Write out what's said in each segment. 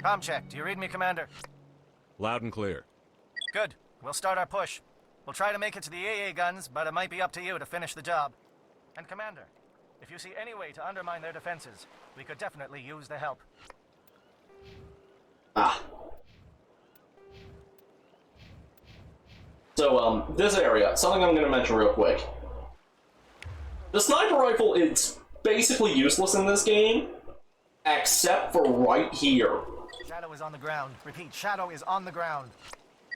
Com check. Do you read me, Commander? Loud and clear. Good. We'll start our push. We'll try to make it to the AA guns, but it might be up to you to finish the job. And Commander, if you see any way to undermine their defenses, we could definitely use the help. So, this area, something I'm going to mention real quick. The sniper rifle is basically useless in this game, except for right here. Shadow is on the ground. Repeat, Shadow is on the ground.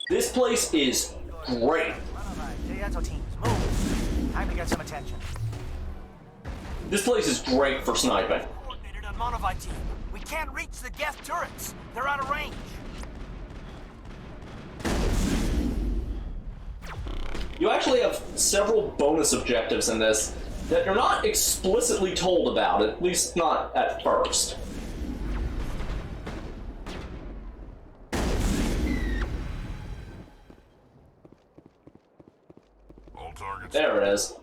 This place is great. Alright, teams, move. Time to get some attention. This place is great for sniping. Coordinated on Monovite team. We can't reach the Geth turrets. They're out of range. You actually have several bonus objectives in this that you're not explicitly told about, at least not at first. All targets. There it is.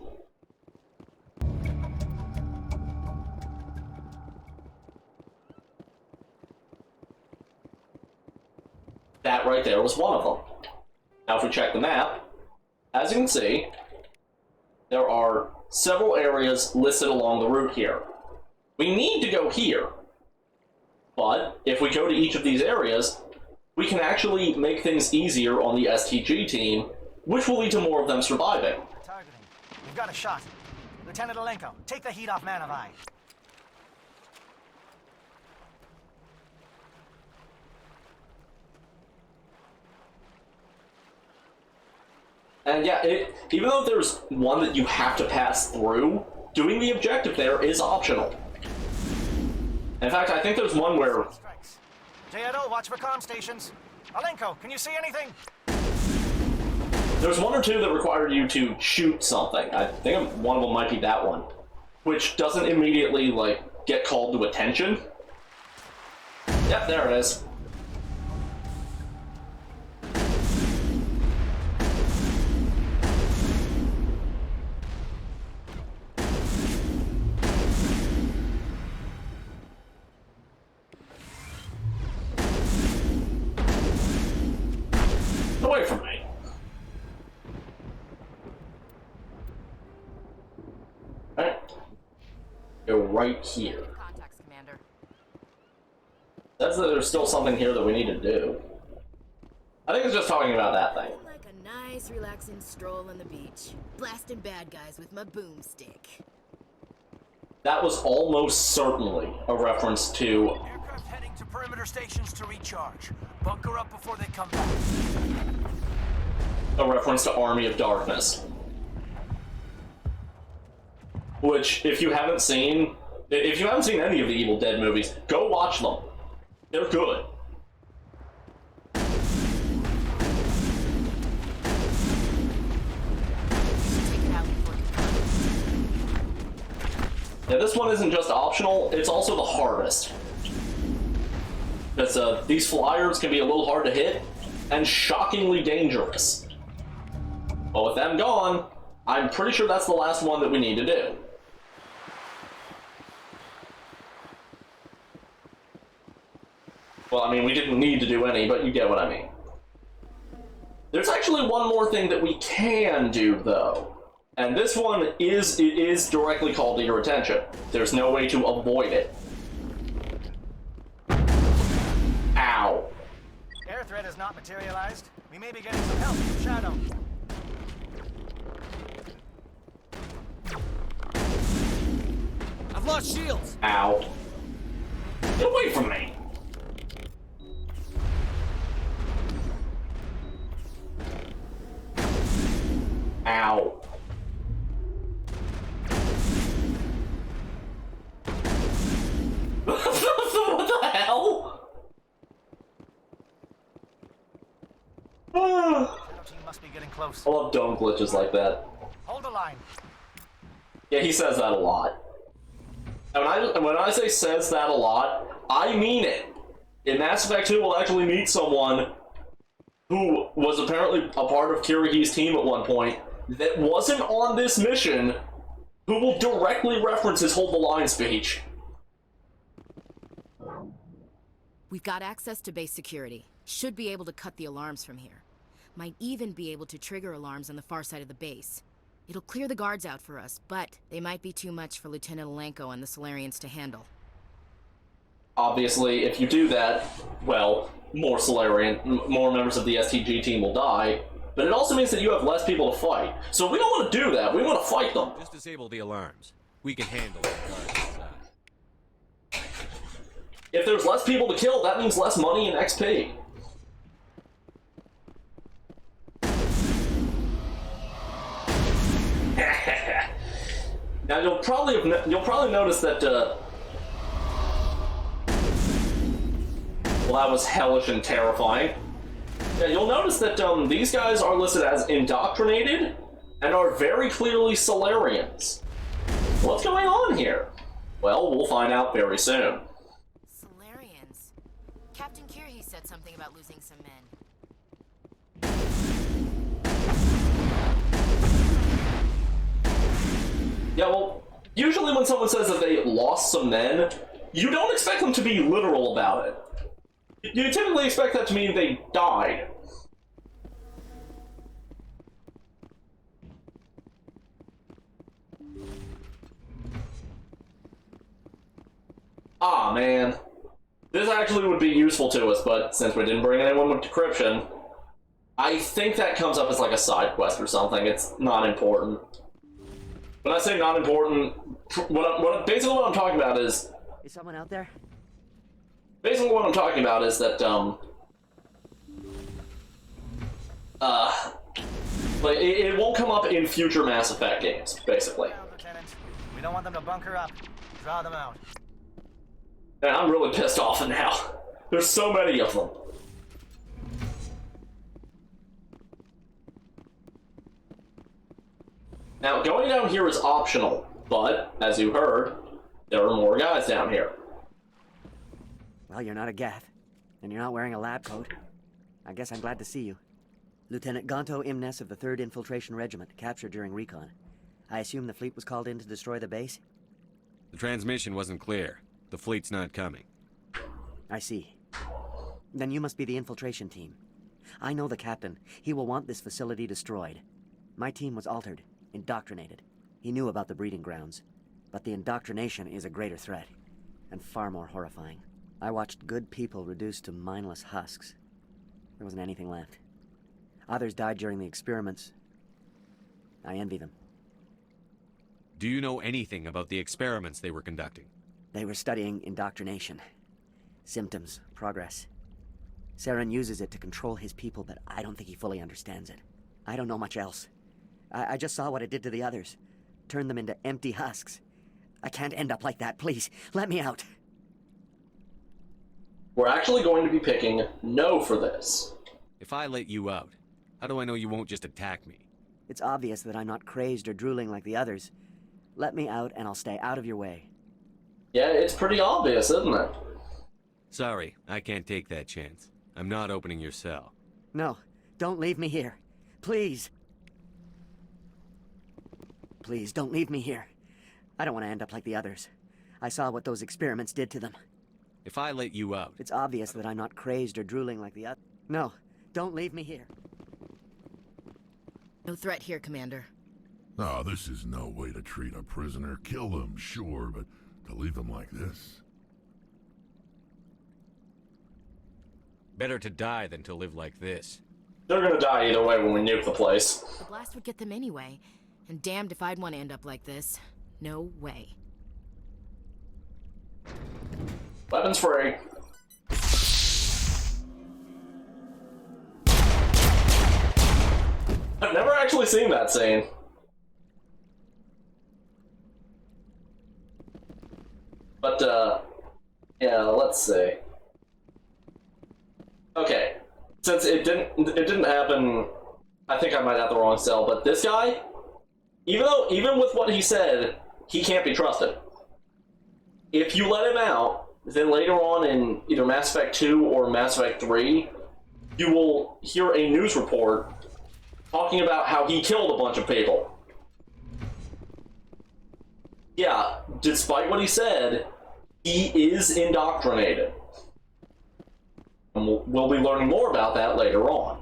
That right there was one of them. Now if we check the map, as you can see, there are several areas listed along the route here. We need to go here, but if we go to each of these areas, we can actually make things easier on the STG team, which will lead to more of them surviving. Targeting. We've got a shot. Lieutenant Alenko, take the heat off Manavai. And yeah, even though there's one that you have to pass through, doing the objective there is optional. In fact, I think there's one where... J.Edo, watch for comm stations. Alenko, can you see anything? There's one or two that require you to shoot something. I think one of them might be that one, which doesn't immediately, like, get called to attention. Yep, there it is. Away from me. Alright. Go right here. Contacts, Commander. Says that there's still something here that we need to do. I think it's just talking about that thing. Like a nice, relaxing stroll on the beach, blasting bad guys with my boomstick. That was almost certainly a reference to... Aircraft heading to perimeter stations to recharge. Bunker up before they come back. a reference to Army of Darkness. Which, if you haven't seen any of the Evil Dead movies, go watch them. They're good. Yeah, this one isn't just optional, it's also the hardest. Because these flyers can be a little hard to hit, and shockingly dangerous. But with them gone, I'm pretty sure that's the last one that we need to do. Well, I mean, we didn't need to do any, but you get what I mean. There's actually one more thing that we can do, though. And this one is directly called to your attention. There's no way to avoid it. Ow. Air threat has not materialized. We may be getting some help from Shadow. I've lost shields. Ow. Get away from me. Ow. What the hell? Shadow team must be getting close. I love dome glitches like that. Hold the line. Yeah, he says that a lot. And when I say says that a lot, I mean it. In Mass Effect 2, we'll actually meet someone who was apparently a part of Kirahi's team at one point that wasn't on this mission, who will directly reference his hold the line speech. We've got access to base security. Should be able to cut the alarms from here. Might even be able to trigger alarms on the far side of the base. It'll clear the guards out for us, but they might be too much for Lieutenant Alenko and the Solarians to handle. Obviously, if you do that, well, more members of the STG team will die, but it also means that you have less people to fight. So we don't want to do that, we want to fight them. Just disable the alarms. We can handle the guards inside. If there's less people to kill, that means less money and XP. Now you'll probably notice that well, that was hellish and terrifying. Yeah, you'll notice that these guys are listed as indoctrinated and are very clearly Solarians. What's going on here? Well, we'll find out very soon. Solarians? Captain Kirhi said something about losing some men. Yeah, well, usually when someone says that they lost some men, you don't expect them to be literal about it. You typically expect that to mean they died. Ah, man. This actually would be useful to us, but since we didn't bring anyone with decryption, I think that comes up as like a side quest or something. It's not important. When I say not important, basically what I'm talking about is... Is someone out there? Basically what I'm talking about is that, like, it won't come up in future Mass Effect games, basically. Down, Lieutenant. We don't want them to bunker up. Draw them out. And I'm really pissed off now. There's so many of them. Now, going down here is optional, but, as you heard, there are more guys down here. Well, you're not a Gath, and you're not wearing a lab coat. I guess I'm glad to see you. Lieutenant Gonto Imnes of the 3rd Infiltration Regiment, captured during recon. I assume the fleet was called in to destroy the base? The transmission wasn't clear. The fleet's not coming. I see. Then you must be the infiltration team. I know the captain. He will want this facility destroyed. My team was altered, indoctrinated. He knew about the breeding grounds. But the indoctrination is a greater threat, and far more horrifying. I watched good people reduced to mindless husks. There wasn't anything left. Others died during the experiments. I envy them. Do you know anything about the experiments they were conducting? They were studying indoctrination. Symptoms, progress. Saren uses it to control his people, but I don't think he fully understands it. I don't know much else. I just saw what it did to the others. Turned them into empty husks. I can't end up like that, please. Let me out. We're actually going to be picking no for this. If I let you out, how do I know you won't just attack me? It's obvious that I'm not crazed or drooling like the others. Let me out and I'll stay out of your way. Yeah, it's pretty obvious, isn't it? Sorry, I can't take that chance. I'm not opening your cell. No, don't leave me here. Please. Please, don't leave me here. I don't want to end up like the others. I saw what those experiments did to them. If I let you out... It's obvious that I'm not crazed or drooling like the others. No, don't leave me here. No threat here, Commander. Oh, this is no way to treat a prisoner. Kill them, sure, but to leave them like this? Better to die than to live like this. They're gonna die either way when we nuke the place. The blast would get them anyway. And damned if I'd want to end up like this. No way. Weapons free. I've never actually seen that scene. But, yeah, let's see. Okay. Since it didn't happen, I think I might have the wrong cell, but this guy, even with what he said, he can't be trusted. If you let him out, then later on in either Mass Effect 2 or Mass Effect 3, you will hear a news report talking about how he killed a bunch of people. Yeah, despite what he said, he is indoctrinated. And we'll be learning more about that later on.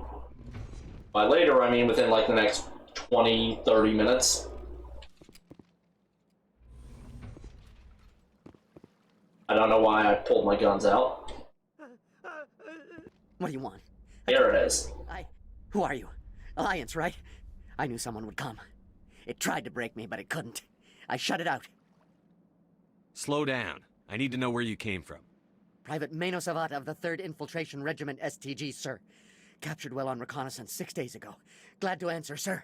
By later, I mean within like the next 20, 30 minutes. I don't know why I pulled my guns out. What do you want? There it is. Who are you? Alliance, right? I knew someone would come. It tried to break me, but it couldn't. I shut it out. Slow down. I need to know where you came from. Private Mano Savat of the 3rd Infiltration Regiment STG, sir. Captured well on reconnaissance 6 days ago. Glad to answer, sir.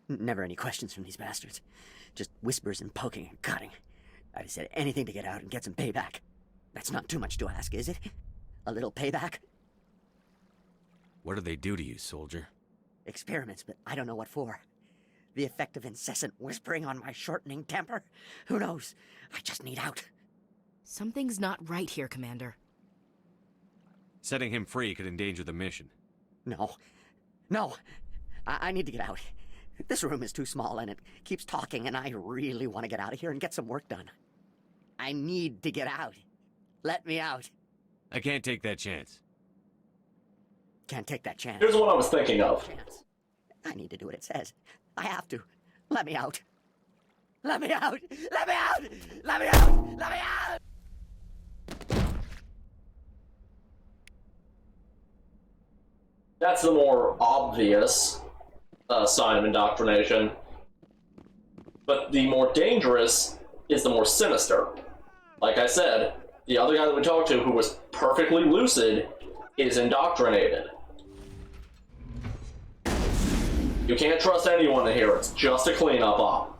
Never any questions from these bastards. Just whispers and poking and cutting. I'd said anything to get out and get some payback. That's not too much to ask, is it? A little payback? What do they do to you, soldier? Experiments, but I don't know what for. The effect of incessant whispering on my shortening temper? Who knows? I just need out. Something's not right here, Commander. Setting him free could endanger the mission. No. I need to get out. This room is too small and it keeps talking and I really want to get out of here and get some work done. I need to get out. Let me out. I can't take that chance. Can't take that chance. Here's what I was thinking of. Chance. I need to do what it says. I have to. Let me out. Let me out. Let me out. Let me out. Let me out. That's the more obvious sign of indoctrination. But the more dangerous is the more sinister. Like I said, the other guy that we talked to who was perfectly lucid is indoctrinated. You can't trust anyone in here, it's just a cleanup op.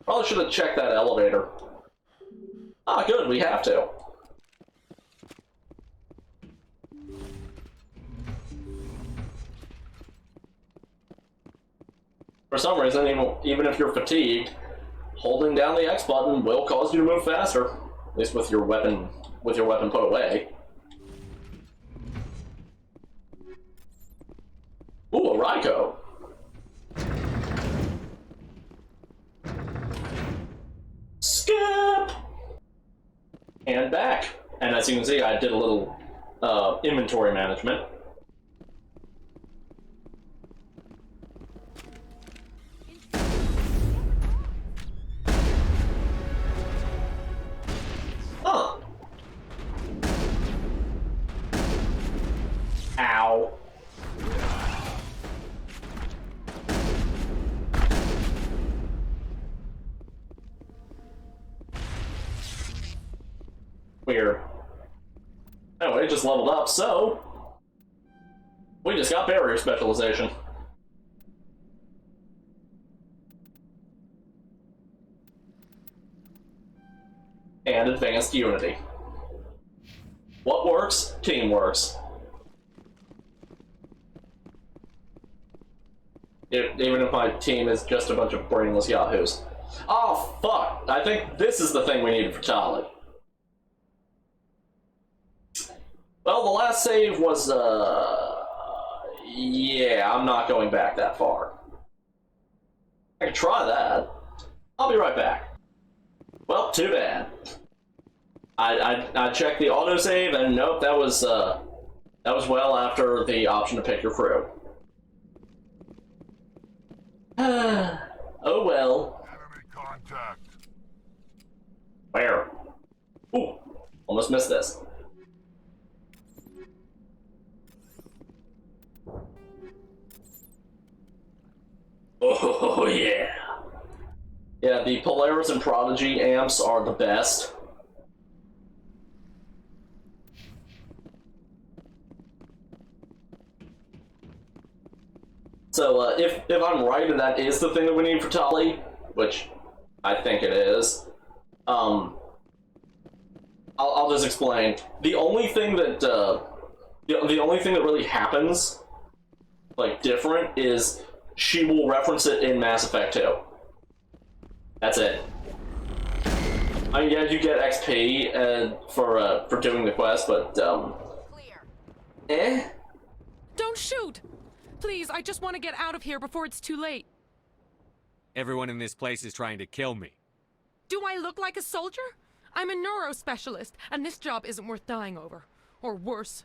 Probably should have checked that elevator. Ah, good, we have to. For some reason, even if you're fatigued, holding down the X button will cause you to move faster. At least with your weapon put away. Ooh, a Ryko. Skip! And back. And as you can see, I did a little inventory management. Huh. Ow. Weird. Anyway, just leveled up, so we just got barrier specialization. And advanced unity. What works? Team works. Even if my team is just a bunch of brainless yahoos. Oh, fuck! I think this is the thing we needed for Tali. Well, the last save was, yeah, I'm not going back that far. I can try that. I'll be right back. Well, too bad. I checked the autosave, and nope, that was well after the option to pick your crew. Oh well. Enemy contact. Where? Ooh, almost missed this. Oh yeah. Yeah, the Polaris and Prodigy amps are the best. So, if I'm right and that is the thing that we need for Tali, which I think it is, I'll just explain. The only thing that the only thing that really happens, like different, is she will reference it in Mass Effect 2. That's it. I mean, yeah, you get XP for doing the quest, but Clear. eh. Don't shoot! Please, I just want to get out of here before it's too late. Everyone in this place is trying to kill me. Do I look like a soldier? I'm a neurospecialist, and this job isn't worth dying over. Or worse.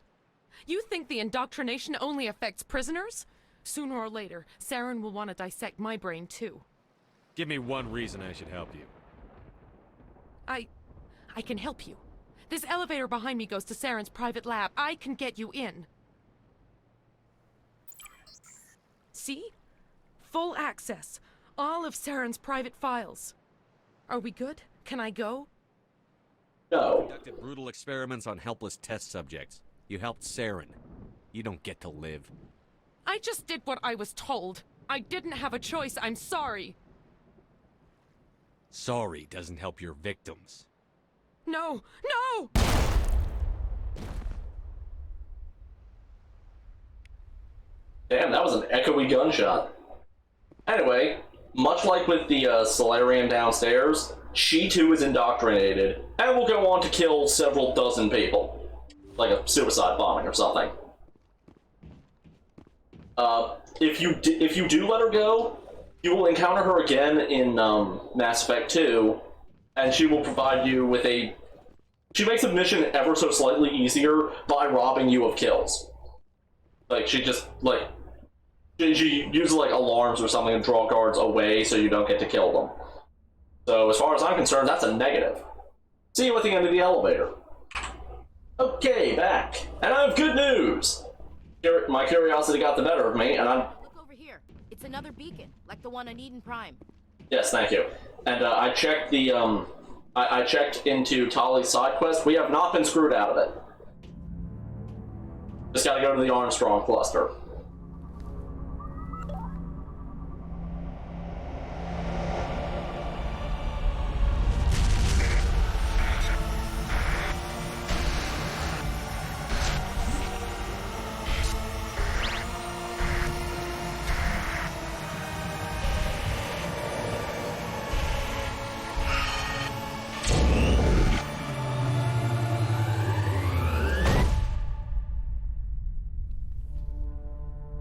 You think the indoctrination only affects prisoners? Sooner or later, Saren will want to dissect my brain too. Give me one reason I should help you. I can help you. This elevator behind me goes to Saren's private lab. I can get you in. See? Full access. All of Saren's private files. Are we good? Can I go? No. Conducted brutal experiments on helpless test subjects. You helped Saren. You don't get to live. I just did what I was told. I didn't have a choice. I'm sorry. Sorry doesn't help your victims. No! No! Damn, that was an echoey gunshot. Anyway, much like with the Solarian downstairs, she too is indoctrinated, and will go on to kill several dozen people. Like a suicide bombing or something. If you do let her go, you will encounter her again in Mass Effect 2, and she will provide you with a... She makes a mission ever so slightly easier by robbing you of kills. Like, she just, like... She uses, like, alarms or something to draw guards away so you don't get to kill them. So, as far as I'm concerned, that's a negative. See you at the end of the elevator. Okay, back. And I have good news! My curiosity got the better of me, and I'm... Look over here. It's another beacon, like the one on Eden Prime. Yes, thank you. And I checked the, I checked into Tali's side quest. We have not been screwed out of it. Just gotta go to the Armstrong cluster.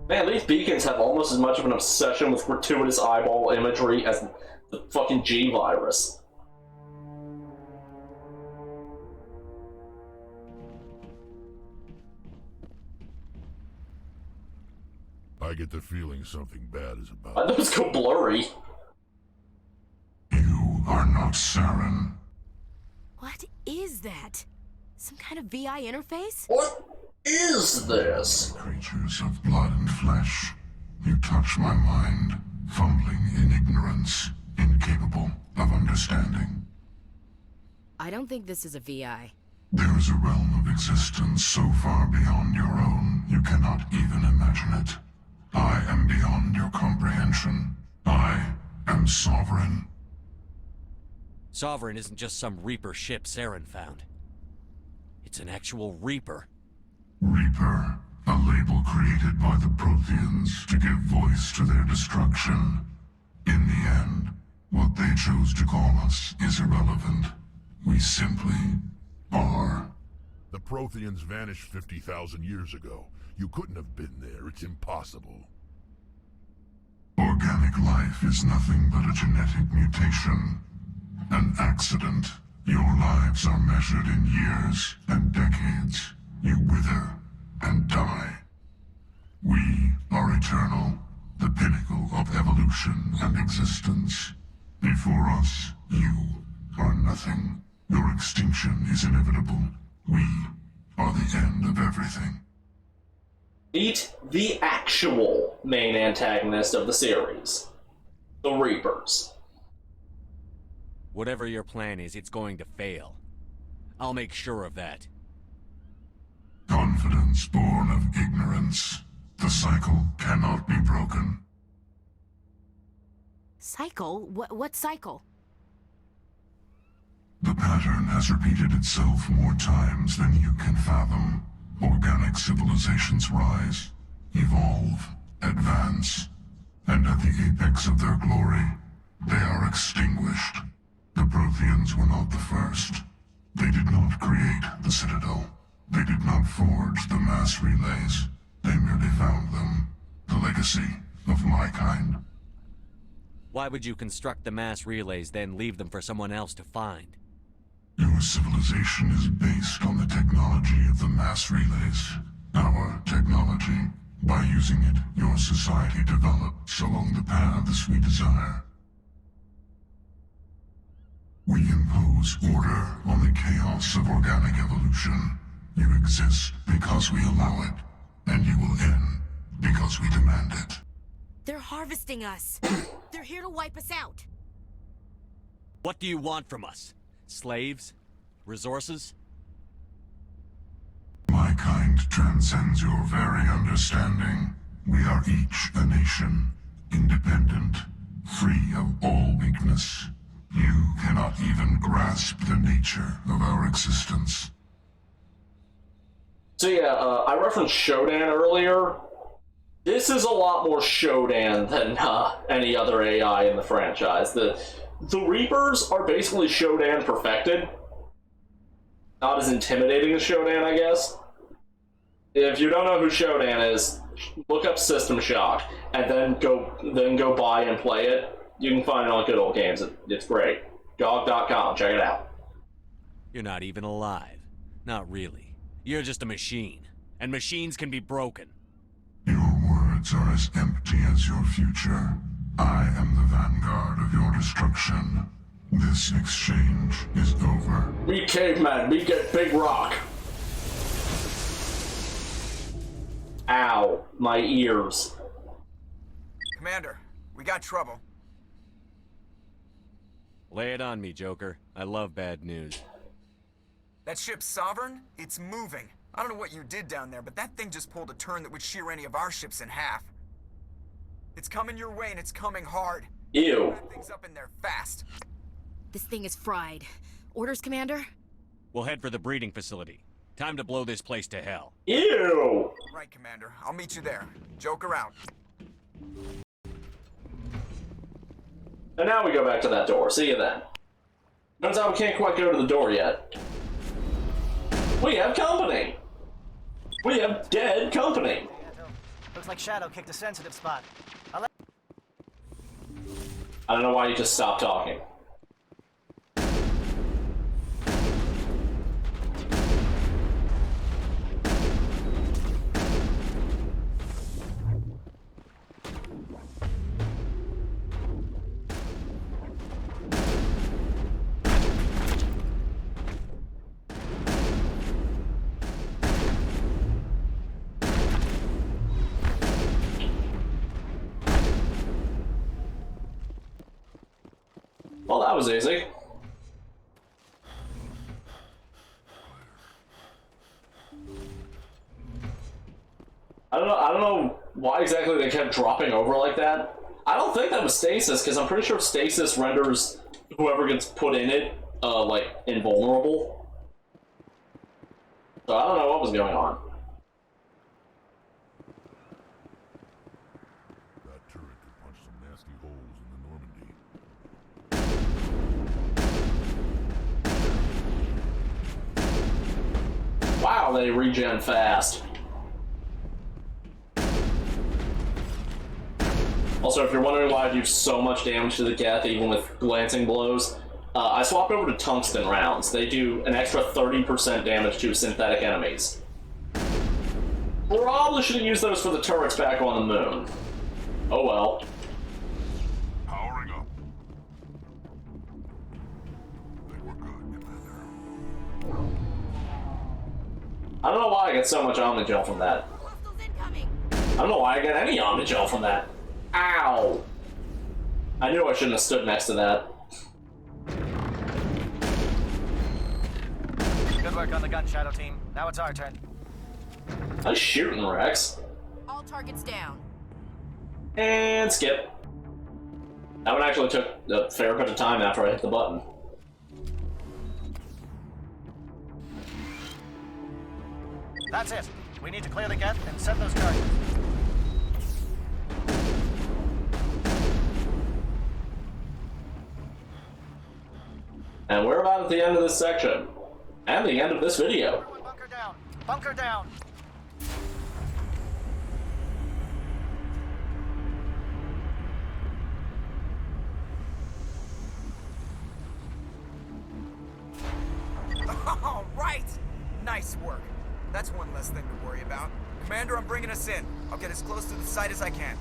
Man, these beacons have almost as much of an obsession with gratuitous eyeball imagery as the fucking G virus. I get the feeling something bad is Why about. those go blurry? You are not Saren. What is that? Some kind of VI interface? What is this? Creatures of blood and flesh. You touch my mind, fumbling in ignorance, incapable of understanding. I don't think this is a VI. There is a realm of existence so far beyond your own, you cannot even imagine it. I am beyond your comprehension. I am sovereign. Sovereign isn't just some Reaper ship Saren found. It's an actual Reaper. Reaper, a label created by the Protheans to give voice to their destruction. In the end, what they chose to call us is irrelevant. We simply are. The Protheans vanished 50,000 years ago. You couldn't have been there. It's impossible. Organic life is nothing but a genetic mutation. An accident. Your lives are measured in years and decades. You wither and die. We are eternal, the pinnacle of evolution and existence. Before us, you are nothing. Your extinction is inevitable. We are the end of everything. Meet the actual main antagonist of the series. The Reapers. Whatever your plan is, it's going to fail. I'll make sure of that. Confidence born of ignorance. The cycle cannot be broken. Cycle? What cycle? The pattern has repeated itself more times than you can fathom. Organic civilizations rise, evolve, advance, and at the apex of their glory, they are extinguished. The Protheans were not the first. They did not create the Citadel. They did not forge the mass relays. They merely found them. The legacy of my kind. Why would you construct the mass relays, then leave them for someone else to find? Your civilization is based on the technology of the mass relays. Our technology. By using it, your society develops along the paths we desire. We impose order on the chaos of organic evolution. You exist because we allow it, and you will end because we demand it. They're harvesting us. They're here to wipe us out. What do you want from us? Slaves? Resources? My kind transcends your very understanding. We are each a nation, independent, free of all weakness. You cannot even grasp the nature of our existence. So yeah, I referenced Shodan earlier. This is a lot more Shodan than any other AI in the franchise. The Reapers are basically Shodan perfected. Not as intimidating as Shodan, I guess. If you don't know who Shodan is, look up System Shock and then go buy and play it. You can find it on Good Old Games. It's great. GOG.com. Check it out. You're not even alive. Not really. You're just a machine. And machines can be broken. Your words are as empty as your future. I am the vanguard of your destruction. This exchange is over. We cavemen, we get big rock. Ow, my ears. Commander, we got trouble. Lay it on me, Joker. I love bad news. That ship's Sovereign? It's moving. I don't know what you did down there, but that thing just pulled a turn that would shear any of our ships in half. It's coming your way, and it's coming hard. Ew. That thing's up in there fast. This thing is fried. Orders, Commander? We'll head for the breeding facility. Time to blow this place to hell. Ew. Right, Commander. I'll meet you there. Joker out. And now we go back to that door. See you then. Turns out we can't quite go to the door yet. We have company. We have dead company. Looks like Shadow kicked a sensitive spot. I don't know why you just stopped talking. Well, that was easy. I don't know why exactly they kept dropping over like that. I don't think that was stasis, because I'm pretty sure stasis renders whoever gets put in it, like, invulnerable. So I don't know what was going on. That turret could punch some nasty holes in the Normandy. Wow, they regen fast. Also, if you're wondering why I do so much damage to the Geth, even with glancing blows, I swapped over to tungsten rounds. They do an extra 30% damage to synthetic enemies. Probably should have used those for the turrets back on the moon. Oh well. Powering up. They were good, Commander. I don't know why I get so much Omnigel from that. Hostiles incoming! I don't know why I get any Omnigel from that. Ow! I knew I shouldn't have stood next to that. Good work on the gun, Shadow Team. Now it's our turn. Nice shooting, Rex. All targets down. And skip. That one actually took a fair bit of time after I hit the button. That's it. We need to clear the Geth and set those charges. And we're about at the end of this section. And the end of this video. Everyone bunker down! Bunker down! All right! Nice work. That's one less thing to worry about. Commander, I'm bringing us in. I'll get as close to the site as I can.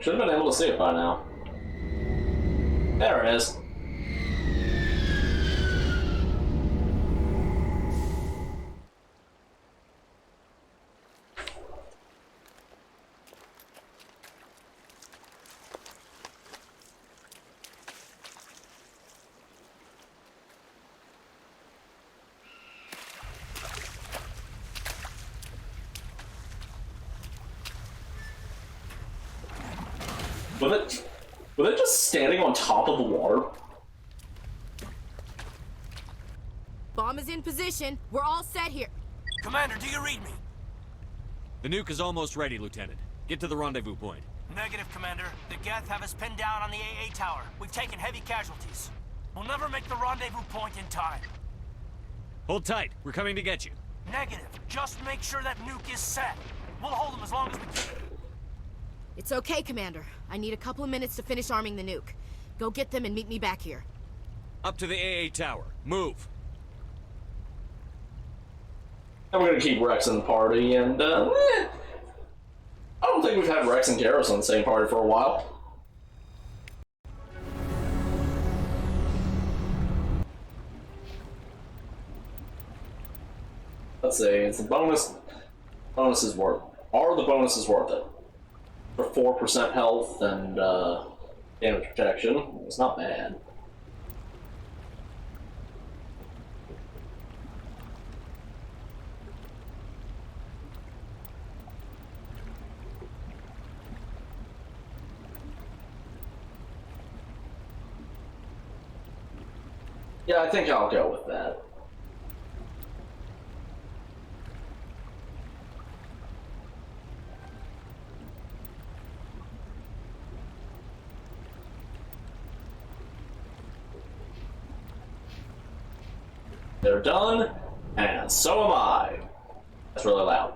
Should have been able to see it by now. There it is. Were they just standing on top of the water? Bomb is in position. We're all set here. Commander, do you read me? The nuke is almost ready, Lieutenant. Get to the rendezvous point. Negative, Commander. The Geth have us pinned down on the AA tower. We've taken heavy casualties. We'll never make the rendezvous point in time. Hold tight. We're coming to get you. Negative. Just make sure that nuke is set. We'll hold them as long as we can. It's okay, Commander. I need a couple of minutes to finish arming the nuke. Go get them and meet me back here. Up to the AA tower. Move. And we're gonna keep Rex in the party, and I don't think we've had Rex and Garrus on the same party for a while. Let's see, is the bonuses worth? Are the bonuses worth it? For 4% health and damage protection, it's not bad. Yeah, I think I'll go with that. They're done, and so am I. That's really loud.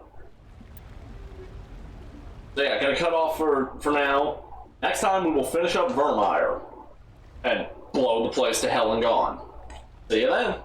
So yeah, gonna cut off for now. Next time we will finish up Vermeer and blow the place to hell and gone. See you then.